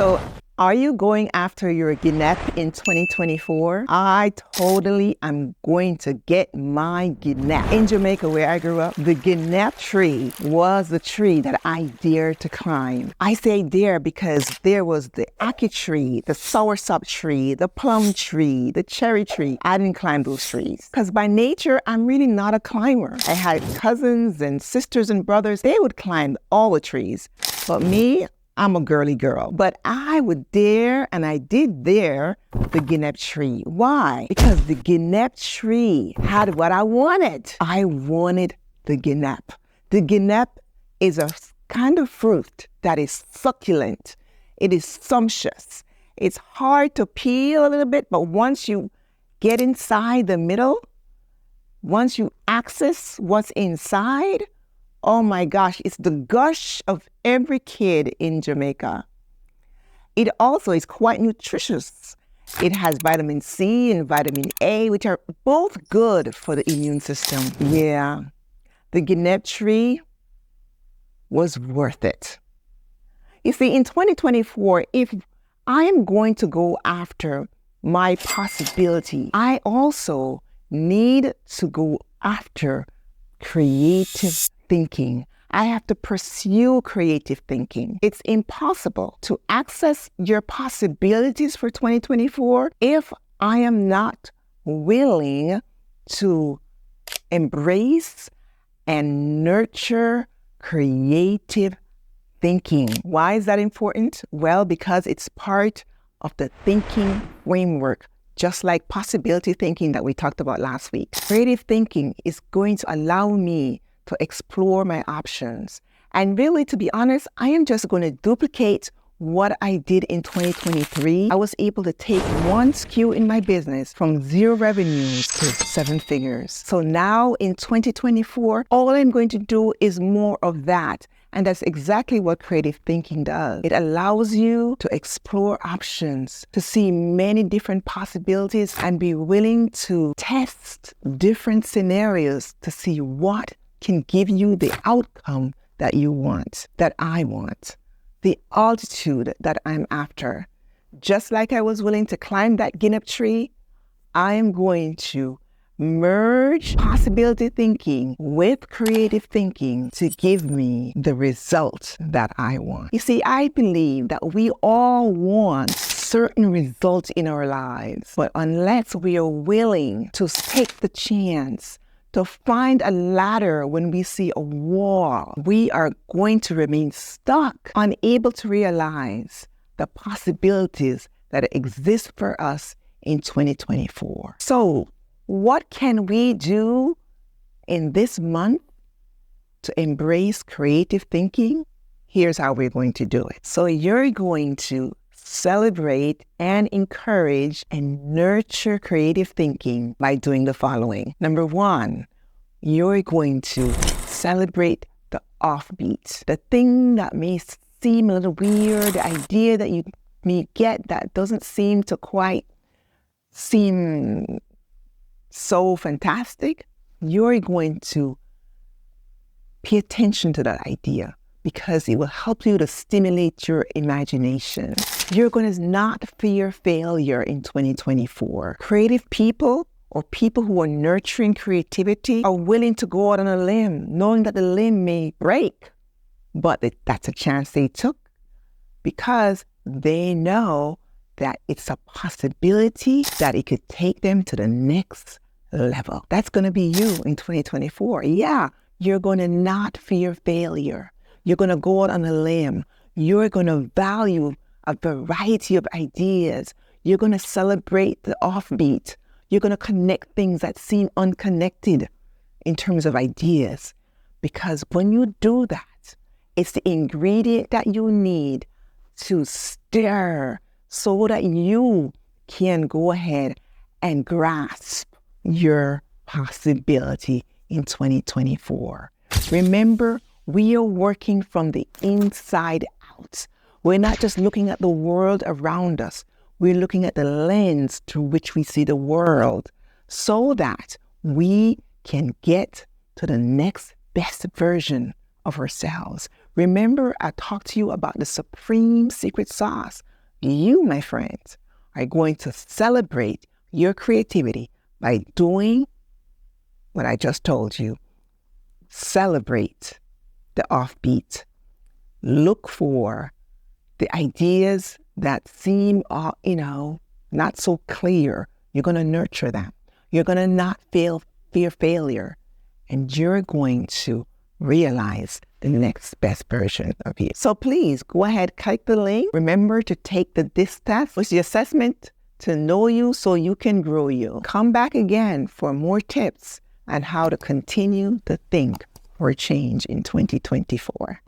So are you going after your Ginep in 2024? I totally am going to get my Ginep. In Jamaica, where I grew up, the Ginep tree was the tree that I dared to climb. I say dare because there was the ackee tree, the soursop tree, the plum tree, the cherry tree. I didn't climb those trees because by nature, I'm really not a climber. I had cousins and sisters and brothers. They would climb all the trees. But me, I'm a girly girl, but I would dare, and I did dare, the Ginep tree. Why? Because the Ginep tree had what I wanted. I wanted the Ginep. The Ginep is a kind of fruit that is succulent. It is sumptuous. It's hard to peel a little bit, but once you get inside the middle, once you access what's inside, oh my gosh, it's the gush of every kid in Jamaica. It also is quite nutritious. It has vitamin C and vitamin A, which are both good for the immune system. Yeah, the Ginep tree was worth it. You see, in 2024, if I am going to go after my possibility, I also need to go after creative thinking. I have to pursue creative thinking. It's impossible to access your possibilities for 2024 if I am not willing to embrace and nurture creative thinking. Why is that important? Well, because it's part of the thinking framework, just like possibility thinking that we talked about last week. Creative thinking is going to allow me to explore my options. And really, to be honest, I am just going to duplicate what I did in 2023. I was able to take one SKU in my business from 0 revenues to 7 figures. So now in 2024, all I'm going to do is more of that. And that's exactly what creative thinking does. It allows you to explore options, to see many different possibilities, and be willing to test different scenarios to see what can give you the outcome that you want, that I want, the altitude that I'm after. Just like I was willing to climb that Ginep tree, I am going to merge possibility thinking with creative thinking to give me the result that I want. You see, I believe that we all want certain results in our lives, but unless we are willing to take the chance to find a ladder when we see a wall, we are going to remain stuck, unable to realize the possibilities that exist for us in 2024. So, what can we do in this month to embrace creative thinking? Here's how we're going to do it. So you're going to celebrate and encourage and nurture creative thinking by doing the following. Number 1, you're going to celebrate the offbeat, the thing that may seem a little weird, the idea that you may get that doesn't seem to quite seem so fantastic. You're going to pay attention to that idea because it will help you to stimulate your imagination. You're going to not fear failure in 2024. Creative people or people who are nurturing creativity are willing to go out on a limb, knowing that the limb may break, but that's a chance they took because they know that it's a possibility that it could take them to the next level. That's going to be you in 2024. Yeah, you're going to not fear failure. You're going to go out on a limb. You're going to value a variety of ideas. You're going to celebrate the offbeat. You're going to connect things that seem unconnected in terms of ideas. Because when you do that, it's the ingredient that you need to stir so that you can go ahead and grasp your possibility in 2024. Remember, we are working from the inside out. We're not just looking at the world around us. We're looking at the lens through which we see the world so that we can get to the next best version of ourselves. Remember, I talked to you about the supreme secret sauce. You, my friends, are going to celebrate your creativity by doing what I just told you. Celebrate the offbeat. Look for the ideas that seem, not so clear. You're going to nurture them. You're going to not fear failure. And you're going to realize the next best version of you. So please go ahead, click the link. Remember to take the DISC test, which is the assessment to know you so you can grow you. Come back again for more tips on how to continue to think for change in 2024.